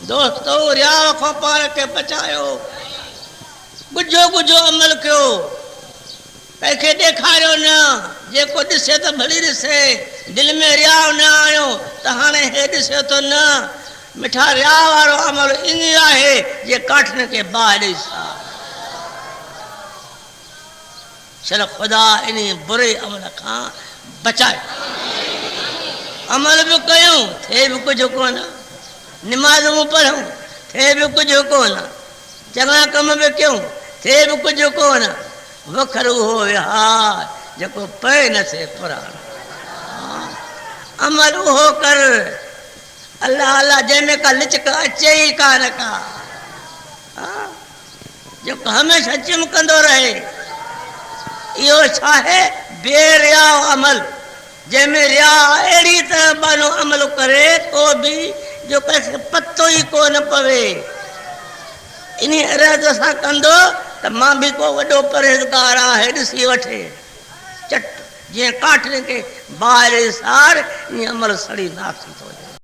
दोस्तों रिया खां पार के बचायो गुजो गुजो अमल कयो कंहिंखे ॾेखारियो न जेको ॾिसे त भली ॾिसे दिलि में रिया न आयो त हाणे हे ॾिसे थो न मिठा रिया वारो अमल ईअं आहे जे काठिन खे बाहि ॾेई सिर्फ़ ख़ुदा इन बुरे अमल खां बचाए अमल भी कयूं थे भी कुछ कोन नमाज़ूं पढ़ूं थे भी कुछ कोन चङा कम भी कयूं थे भी कुछ कोन वखर उहो विहार जेको पए न थे पुराण अमल उहो कर अल्लाह अल्लाह जंहिंमें का लिचक अचे ई कान का जेको हमेशह चिमकंदो रहे इहो छा है बेरिया अमल जंहिंमें रिया अहिड़ी तरह बानो अमल करे तो भी जो कंहिंखे पतो ई कोन पवे इन इरादे सां कंदो त मां भी को वॾो परहेज़गार आहे ॾिसी वठे चट जीअं काठिन खे ॿाहिरि सार ईअं अमल सड़ी नासी थो